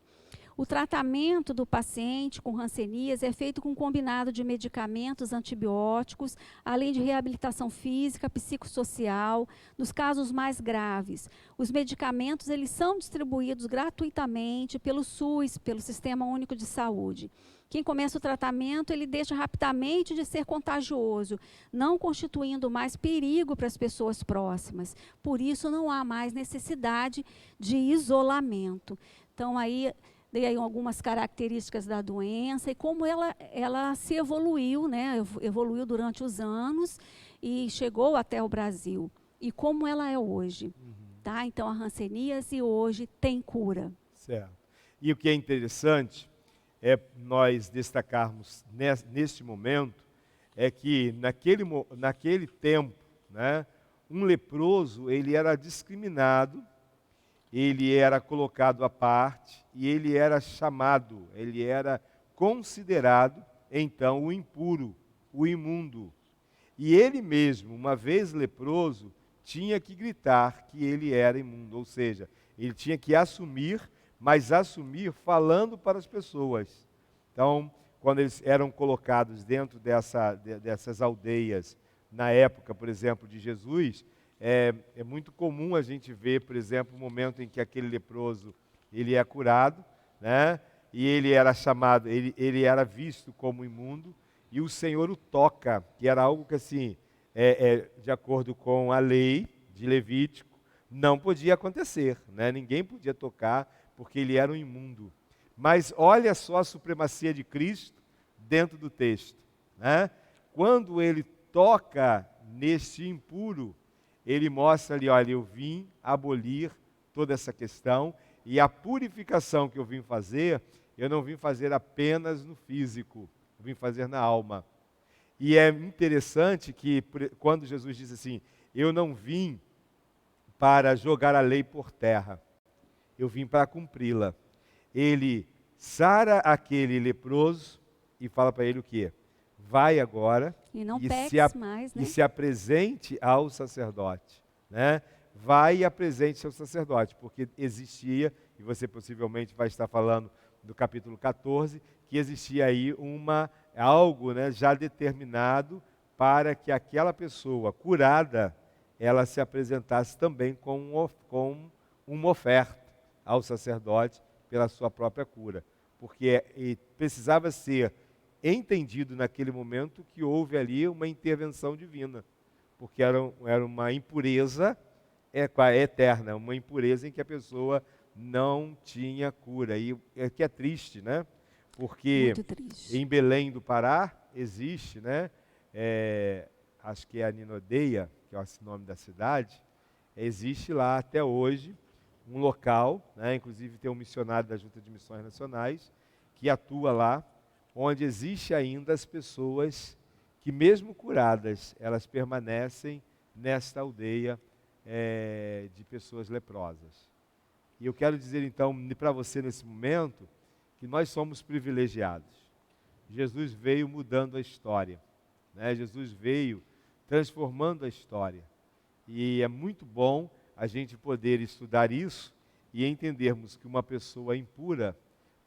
O tratamento do paciente com hanseníase é feito com um combinado de medicamentos antibióticos, além de reabilitação física, psicossocial, nos casos mais graves. Os medicamentos eles são distribuídos gratuitamente pelo SUS, pelo Sistema Único de Saúde. Quem começa o tratamento, ele deixa rapidamente de ser contagioso, não constituindo mais perigo para as pessoas próximas. Por isso, não há mais necessidade de isolamento. Então, aí dei aí algumas características da doença e como ela se evoluiu, né? Evoluiu durante os anos e chegou até o Brasil. E como ela é hoje. Tá? Então, a hanseníase hoje tem cura. Certo. E o que é interessante é nós destacarmos neste momento é que naquele tempo, né, um leproso ele era discriminado, ele era colocado à parte e ele era chamado, ele era considerado, então, o impuro, o imundo. E ele mesmo, uma vez leproso, tinha que gritar que ele era imundo, ou seja, ele tinha que assumir, mas assumir falando para as pessoas. Então, quando eles eram colocados dentro dessas aldeias, na época, por exemplo, de Jesus, é muito comum a gente ver, por exemplo, o momento em que aquele leproso ele é curado, né? E ele era chamado, ele era visto como imundo, e o Senhor o toca, que era algo que assim, de acordo com a lei de Levítico, não podia acontecer, né? Ninguém podia tocar, porque ele era um imundo. Mas olha só a supremacia de Cristo dentro do texto, né? Quando ele toca neste impuro, ele mostra ali, olha, eu vim abolir toda essa questão e a purificação que eu vim fazer, eu não vim fazer apenas no físico, eu vim fazer na alma. E é interessante que quando Jesus diz assim, eu não vim para jogar a lei por terra, eu vim para cumpri-la. Ele sara aquele leproso e fala para ele o quê? Vai agora e não mais, né? E se apresente ao sacerdote, né? Vai e apresente-se ao sacerdote, porque existia e você possivelmente vai estar falando do capítulo 14, que existia aí algo, né, já determinado para que aquela pessoa curada, ela se apresentasse também com uma oferta ao sacerdote pela sua própria cura. Porque precisava ser entendido naquele momento que houve ali uma intervenção divina, porque era uma impureza eterna, uma impureza em que a pessoa não tinha cura. E é que é triste, né? Porque Muito triste. em Belém do Pará existe, né? Acho que é a Ninodeia, que é o nome da cidade, existe lá até hoje um local, né? Inclusive tem um missionário da Junta de Missões Nacionais que atua lá, onde existe ainda as pessoas que mesmo curadas, elas permanecem nesta aldeia de pessoas leprosas. E eu quero dizer então para você nesse momento que nós somos privilegiados. Jesus veio mudando a história, né? Jesus veio transformando a história. E é muito bom a gente poder estudar isso e entendermos que uma pessoa impura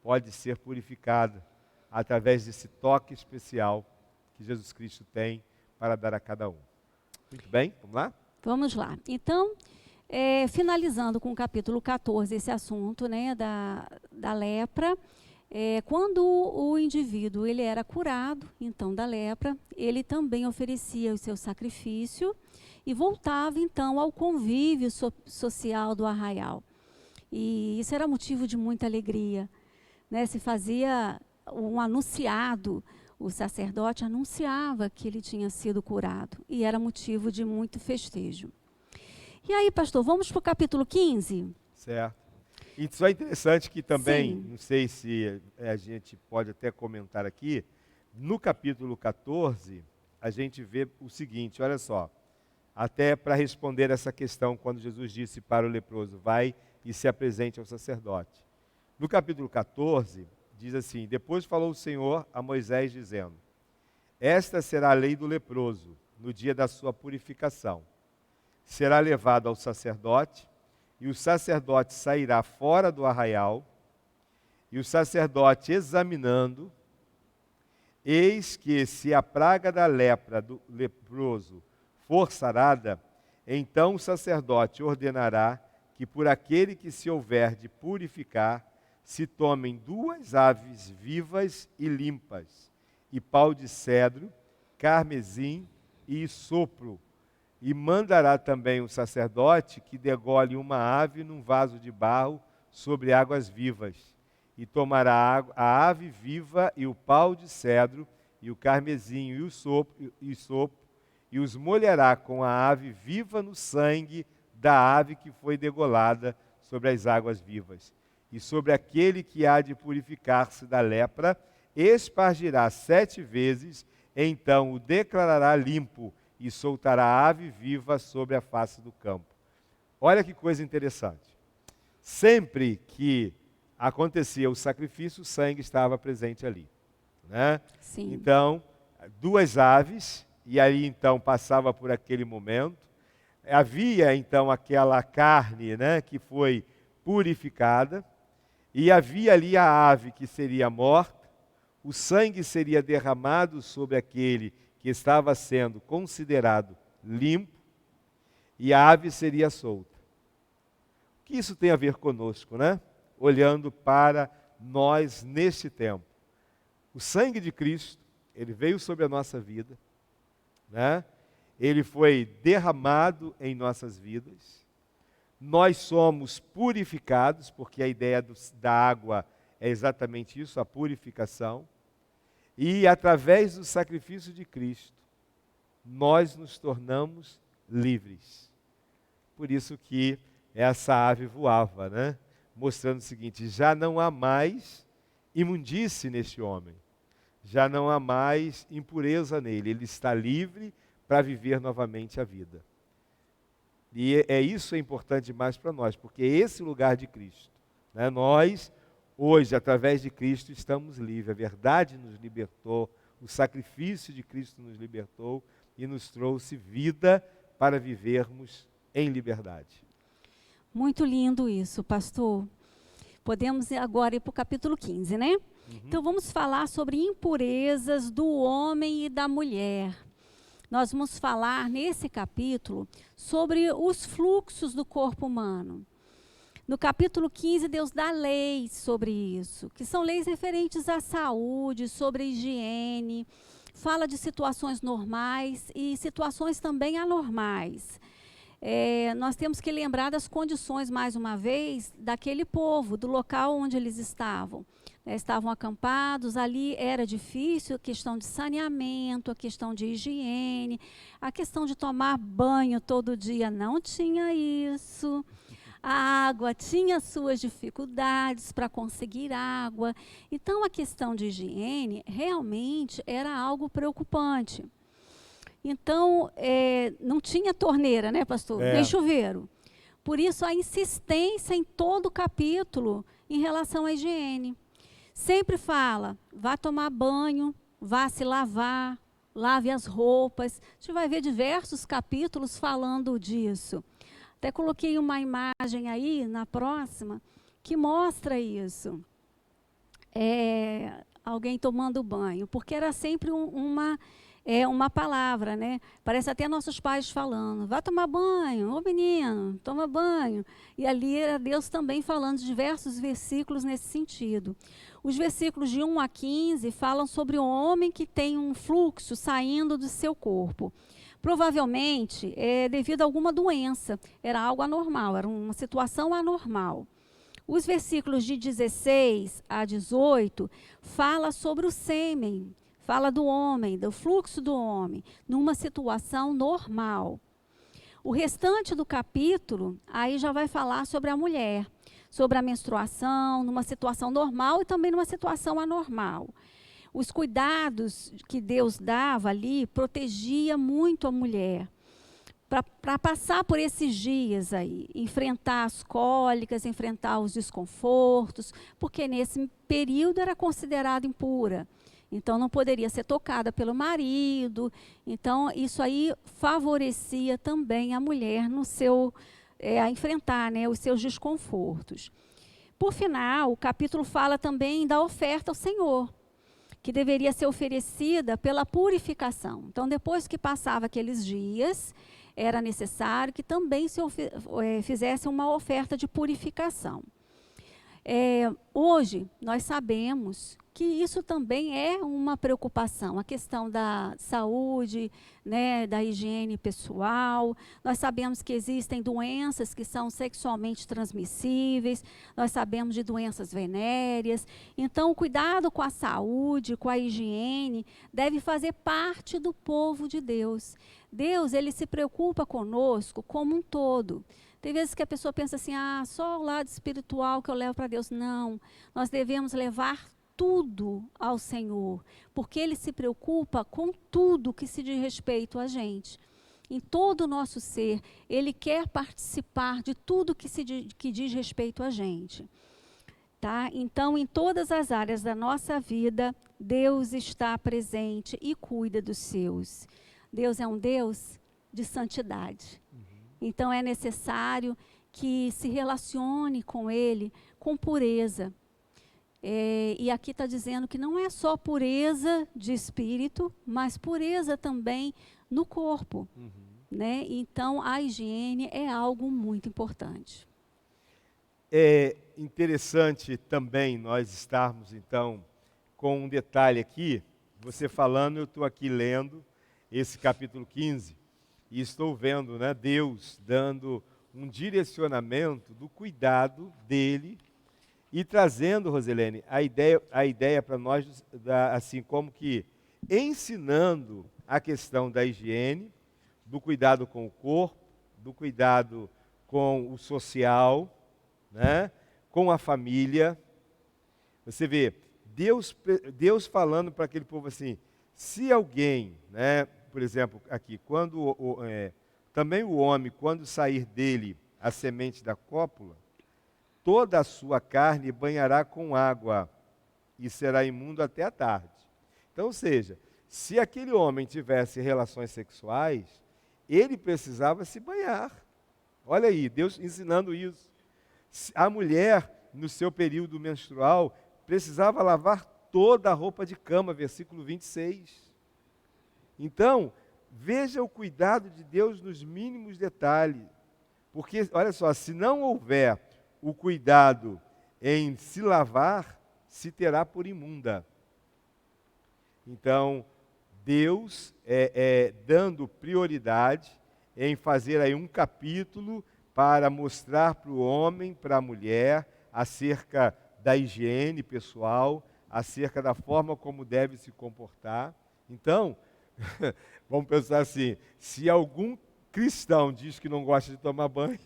pode ser purificada através desse toque especial que Jesus Cristo tem para dar a cada um. Muito bem, vamos lá? Vamos lá. Então, finalizando com o capítulo 14, esse assunto, né, da lepra, quando o indivíduo ele era curado, então, da lepra, ele também oferecia o seu sacrifício e voltava, então, ao convívio social do arraial. E isso era motivo de muita alegria, né? Se fazia um anunciado, o sacerdote anunciava que ele tinha sido curado, e era motivo de muito festejo. E aí, pastor, vamos para o capítulo 15? Certo. Isso é interessante que também, Sim. não sei se a gente pode até comentar aqui, no capítulo 14, a gente vê o seguinte, olha só, até para responder essa questão, quando Jesus disse para o leproso, vai e se apresente ao sacerdote. No capítulo 14, diz assim, depois falou o Senhor a Moisés dizendo, esta será a lei do leproso, no dia da sua purificação. Será levado ao sacerdote, e o sacerdote sairá fora do arraial, e o sacerdote examinando, eis que se a praga da lepra do leproso for sarada, então o sacerdote ordenará que por aquele que se houver de purificar, se tomem 2 aves vivas e limpas, e pau de cedro, carmesim e isopro, e mandará também o sacerdote que degole uma ave num vaso de barro sobre águas vivas, e tomará a ave viva e o pau de cedro, e o carmesim e o isopro, e os molhará com a ave viva no sangue da ave que foi degolada sobre as águas vivas. E sobre aquele que há de purificar-se da lepra, espargirá 7 vezes, então o declarará limpo, e soltará a ave viva sobre a face do campo. Olha que coisa interessante. Sempre que acontecia o sacrifício, o sangue estava presente ali, né? Sim. Então, 2 aves, e aí então passava por aquele momento. Havia então aquela carne, né, que foi purificada, e havia ali a ave que seria morta, o sangue seria derramado sobre aquele que estava sendo considerado limpo, e a ave seria solta. O que isso tem a ver conosco, né? Olhando para nós neste tempo. O sangue de Cristo, ele veio sobre a nossa vida, né? Ele foi derramado em nossas vidas. Nós somos purificados, porque a ideia da água é exatamente isso, a purificação. E através do sacrifício de Cristo, nós nos tornamos livres. Por isso que essa ave voava, né? Mostrando o seguinte, já não há mais imundície neste homem, já não há mais impureza nele, ele está livre para viver novamente a vida. E isso é importante demais para nós, porque é esse lugar de Cristo, né? Nós, hoje, através de Cristo, estamos livres. A verdade nos libertou, o sacrifício de Cristo nos libertou e nos trouxe vida para vivermos em liberdade. Muito lindo isso, pastor. Podemos agora ir para o capítulo 15, né? Então vamos falar sobre impurezas do homem e da mulher. Nós vamos falar nesse capítulo sobre os fluxos do corpo humano. No capítulo 15, Deus dá leis sobre isso, que são leis referentes à saúde, sobre a higiene, fala de situações normais e situações também anormais. Nós temos que lembrar das condições, mais uma vez, daquele povo, do local onde eles estavam. Estavam acampados, ali era difícil a questão de saneamento, a questão de higiene, a questão de tomar banho todo dia, não tinha isso. A água tinha suas dificuldades para conseguir água. Então, a questão de higiene realmente era algo preocupante. Então, não tinha torneira, né, pastor? Nem chuveiro. Por isso, a insistência em todo o capítulo em relação à higiene. Sempre fala, vá tomar banho, vá se lavar, lave as roupas. A gente vai ver diversos capítulos falando disso. Até coloquei uma imagem aí, na próxima, que mostra isso. Alguém tomando banho, porque era sempre uma palavra, né? Parece até nossos pais falando, vá tomar banho, ô menino, toma banho. E ali era Deus também falando de diversos versículos nesse sentido. Os versículos de 1 a 15 falam sobre o homem que tem um fluxo saindo do seu corpo. Provavelmente devido a alguma doença, era algo anormal, era uma situação anormal. Os versículos de 16 a 18 fala sobre o sêmen, fala do homem, do fluxo do homem, numa situação normal. O restante do capítulo, aí já vai falar sobre a mulher, sobre a menstruação, numa situação normal e também numa situação anormal. Os cuidados que Deus dava ali protegia muito a mulher para passar por esses dias aí, enfrentar as cólicas, enfrentar os desconfortos, porque nesse período era considerada impura. Então não poderia ser tocada pelo marido. Então isso aí favorecia também a mulher no seu a enfrentar, né, os seus desconfortos. Por final, o capítulo fala também da oferta ao Senhor, que deveria ser oferecida pela purificação. Então, depois que passava aqueles dias, era necessário que também se fizesse uma oferta de purificação. Hoje, nós sabemos que isso também é uma preocupação, a questão da saúde, né, da higiene pessoal. Nós sabemos que existem doenças que são sexualmente transmissíveis, nós sabemos de doenças venéreas. Então, o cuidado com a saúde, com a higiene, deve fazer parte do povo de Deus. Deus, ele se preocupa conosco como um todo. Tem vezes que a pessoa pensa assim, só o lado espiritual que eu levo para Deus. Não, nós devemos levar tudo ao Senhor, porque Ele se preocupa com tudo que se diz respeito a gente. Em todo o nosso ser, Ele quer participar de tudo que diz respeito a gente. Tá? Então, em todas as áreas da nossa vida, Deus está presente e cuida dos seus. Deus é um Deus de santidade. Então, é necessário que se relacione com Ele com pureza. E aqui está dizendo que não é só pureza de espírito, mas pureza também no corpo. Né? Então, a higiene é algo muito importante. É interessante também nós estarmos, então, com um detalhe aqui. Você falando, eu estou aqui lendo esse capítulo 15 e estou vendo, né, Deus dando um direcionamento do cuidado dele e trazendo, Roselene, a ideia para nós, assim como que ensinando a questão da higiene, do cuidado com o corpo, do cuidado com o social, né, com a família. Você vê, Deus falando para aquele povo assim, se alguém, né, por exemplo, aqui, também o homem, quando sair dele a semente da cópula, toda a sua carne banhará com água e será imundo até a tarde. Então, ou seja, se aquele homem tivesse relações sexuais, ele precisava se banhar. Olha aí, Deus ensinando isso. A mulher no seu período menstrual, precisava lavar toda a roupa de cama, versículo 26. Então, veja o cuidado de Deus nos mínimos detalhes. Porque, olha só, se não houver o cuidado em se lavar, se terá por imunda. Então, Deus dando prioridade em fazer aí um capítulo para mostrar para o homem, para a mulher, acerca da higiene pessoal, acerca da forma como deve se comportar. Então, vamos pensar assim, se algum cristão diz que não gosta de tomar banho,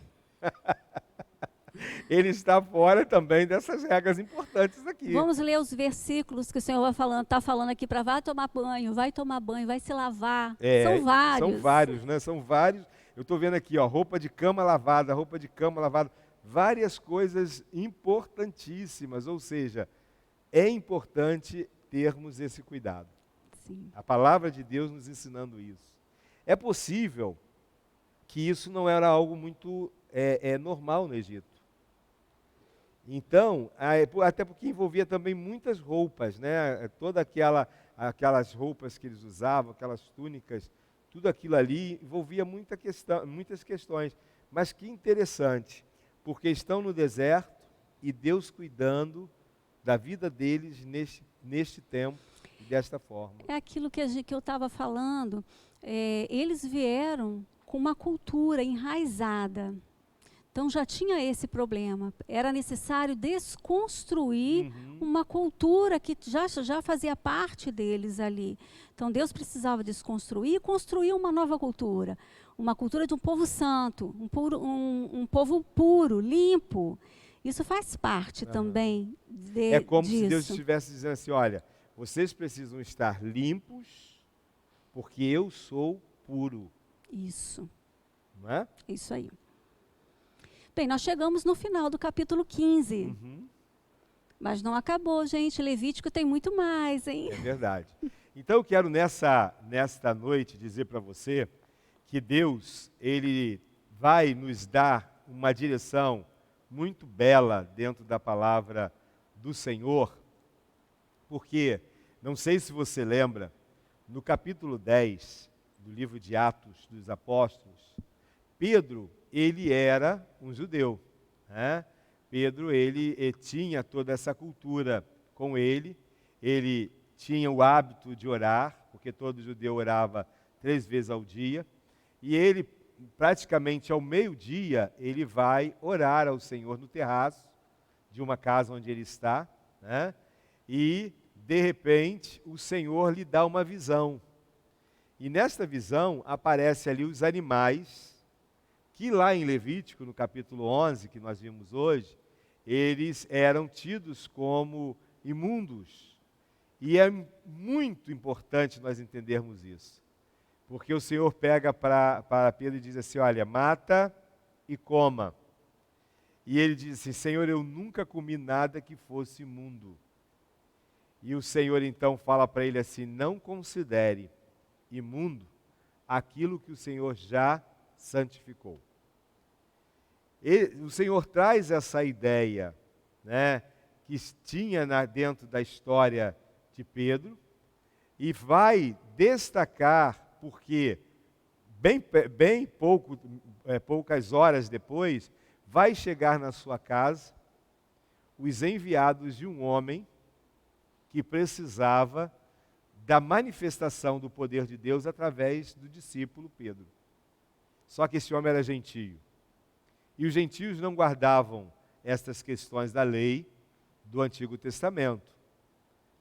ele está fora também dessas regras importantes aqui. Vamos ler os versículos que o Senhor está falando aqui para vai tomar banho, vai se lavar. São vários. São vários, né? São vários. Eu estou vendo aqui, ó, roupa de cama lavada. Várias coisas importantíssimas, ou seja, é importante termos esse cuidado. Sim. A palavra de Deus nos ensinando isso. É possível que isso não era algo muito normal no Egito. Então, até porque envolvia também muitas roupas, né? Toda aquelas roupas que eles usavam, aquelas túnicas, tudo aquilo ali envolvia muitas questões. Mas que interessante, porque estão no deserto e Deus cuidando da vida deles neste tempo e desta forma. É aquilo que eu estava falando, eles vieram com uma cultura enraizada. Então já tinha esse problema. Era necessário desconstruir uma cultura que já fazia parte deles ali. Então Deus precisava desconstruir e construir uma nova cultura. Uma cultura de um povo santo, um povo puro, limpo. Isso faz parte também disso. É como se Deus estivesse dizendo assim, olha, vocês precisam estar limpos porque eu sou puro. Isso. Não é? Isso aí. Bem, nós chegamos no final do capítulo 15. Mas não acabou, gente. Levítico tem muito mais, hein? É verdade. Então eu quero nesta noite dizer para você que Deus, Ele vai nos dar uma direção muito bela dentro da palavra do Senhor, porque, não sei se você lembra, no capítulo 10 do livro de Atos dos Apóstolos, Pedro, ele era um judeu, né? Pedro, ele tinha toda essa cultura com ele tinha o hábito de orar, porque todo judeu orava 3 vezes ao dia, e ele, praticamente ao meio-dia, ele vai orar ao Senhor no terraço de uma casa onde ele está, né? E, de repente, o Senhor lhe dá uma visão. E nesta visão aparecem ali os animais, que lá em Levítico, no capítulo 11, que nós vimos hoje, eles eram tidos como imundos. E é muito importante nós entendermos isso. Porque o Senhor pega para Pedro e diz assim, olha, mata e coma. E ele diz assim, Senhor, eu nunca comi nada que fosse imundo. E o Senhor então fala para ele assim, não considere imundo aquilo que o Senhor já santificou. O Senhor traz essa ideia, né, que tinha É dentro da história de Pedro e vai destacar porque poucas horas depois vai chegar na sua casa os enviados de um homem que precisava da manifestação do poder de Deus através do discípulo Pedro. Só que esse homem era gentio. E os gentios não guardavam estas questões da lei do Antigo Testamento.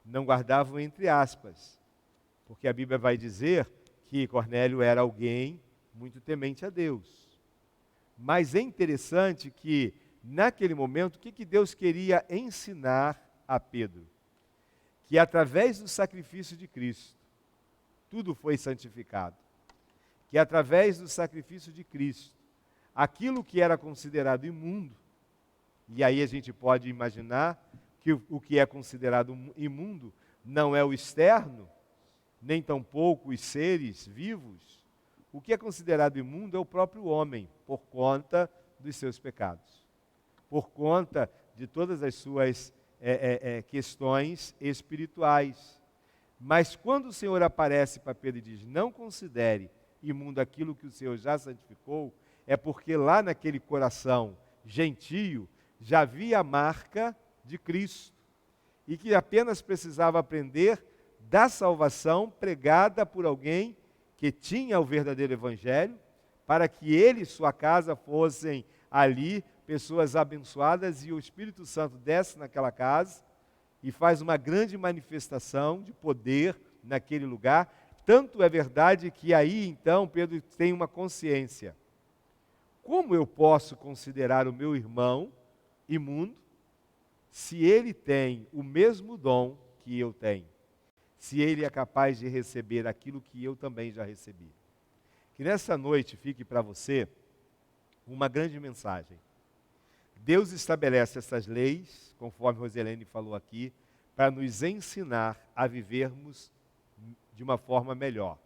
Não guardavam entre aspas, porque a Bíblia vai dizer que Cornélio era alguém muito temente a Deus. Mas é interessante que, naquele momento, o que Deus queria ensinar a Pedro? Que através do sacrifício de Cristo, tudo foi santificado. Que através do sacrifício de Cristo, aquilo que era considerado imundo, e aí a gente pode imaginar que o que é considerado imundo não é o externo, nem tampouco os seres vivos. O que é considerado imundo é o próprio homem, por conta dos seus pecados, por conta de todas as suas questões espirituais. Mas quando o Senhor aparece para Pedro e diz, não considere imundo aquilo que o Senhor já santificou, é porque lá naquele coração gentio já havia a marca de Cristo e que apenas precisava aprender da salvação pregada por alguém que tinha o verdadeiro evangelho, para que ele e sua casa fossem ali pessoas abençoadas e o Espírito Santo desce naquela casa e faz uma grande manifestação de poder naquele lugar. Tanto é verdade que aí então Pedro tem uma consciência. Como eu posso considerar o meu irmão imundo se ele tem o mesmo dom que eu tenho? Se ele é capaz de receber aquilo que eu também já recebi? Que nessa noite fique para você uma grande mensagem. Deus estabelece essas leis, conforme Roselene falou aqui, para nos ensinar a vivermos de uma forma melhor.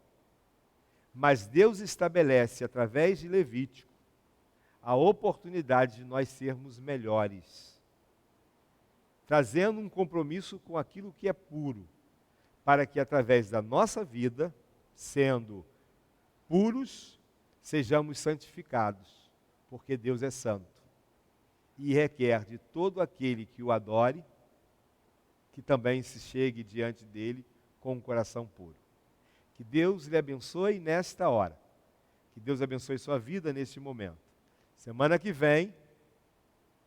Mas Deus estabelece, através de Levítico, a oportunidade de nós sermos melhores, trazendo um compromisso com aquilo que é puro, para que através da nossa vida, sendo puros, sejamos santificados, porque Deus é santo e requer de todo aquele que o adore, que também se chegue diante dele com um coração puro. Que Deus lhe abençoe nesta hora, que Deus abençoe sua vida neste momento. Semana que vem,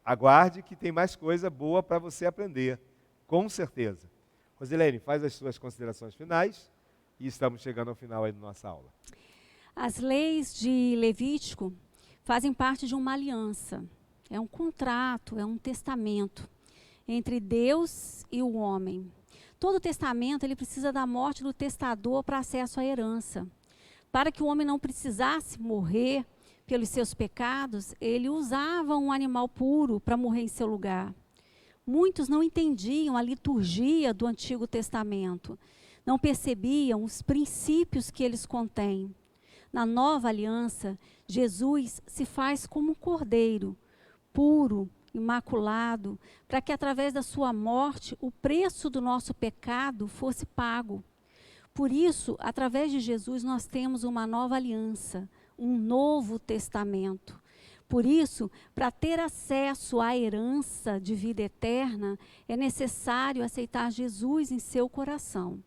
aguarde que tem mais coisa boa para você aprender, com certeza. Rosilene, faz as suas considerações finais e estamos chegando ao final aí da nossa aula. As leis de Levítico fazem parte de uma aliança. É um contrato, é um testamento entre Deus e o homem. Todo testamento ele precisa da morte do testador para acesso à herança. Para que o homem não precisasse morrer pelos seus pecados, ele usava um animal puro para morrer em seu lugar. Muitos não entendiam a liturgia do Antigo Testamento, não percebiam os princípios que eles contêm. Na nova aliança, Jesus se faz como um cordeiro, puro, imaculado, para que através da sua morte o preço do nosso pecado fosse pago. Por isso, através de Jesus, nós temos uma nova aliança, um novo testamento. Por isso, para ter acesso à herança de vida eterna, é necessário aceitar Jesus em seu coração.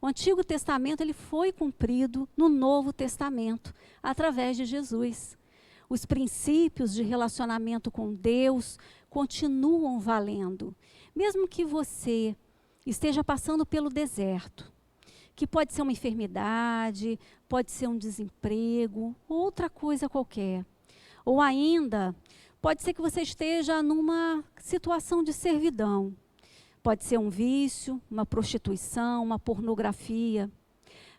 O Antigo Testamento ele foi cumprido no Novo Testamento, através de Jesus. Os princípios de relacionamento com Deus continuam valendo. Mesmo que você esteja passando pelo deserto, que pode ser uma enfermidade, pode ser um desemprego, outra coisa qualquer. Ou ainda, pode ser que você esteja numa situação de servidão. Pode ser um vício, uma prostituição, uma pornografia.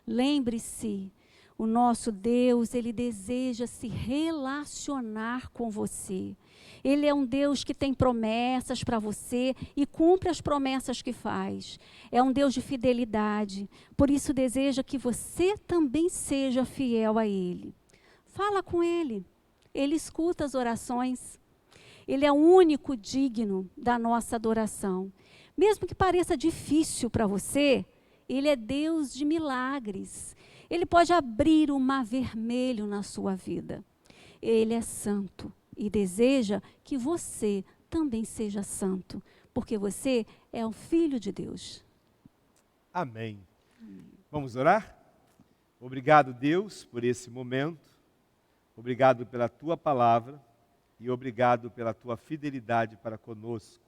Lembre-se, o nosso Deus, Ele deseja se relacionar com você. Ele é um Deus que tem promessas para você e cumpre as promessas que faz. É um Deus de fidelidade, por isso deseja que você também seja fiel a Ele. Fala com Ele, Ele escuta as orações. Ele é o único digno da nossa adoração. Mesmo que pareça difícil para você, Ele é Deus de milagres. Ele pode abrir o mar vermelho na sua vida. Ele é santo e deseja que você também seja santo, porque você é o Filho de Deus. Amém. Vamos orar? Obrigado, Deus, por esse momento. Obrigado pela Tua palavra e obrigado pela Tua fidelidade para conosco.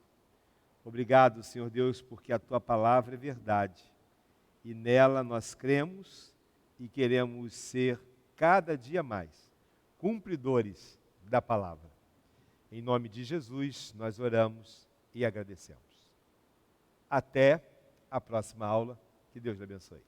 Obrigado, Senhor Deus, porque a Tua palavra é verdade e nela nós cremos e queremos ser cada dia mais cumpridores da palavra. Em nome de Jesus, nós oramos e agradecemos. Até a próxima aula. Que Deus te abençoe.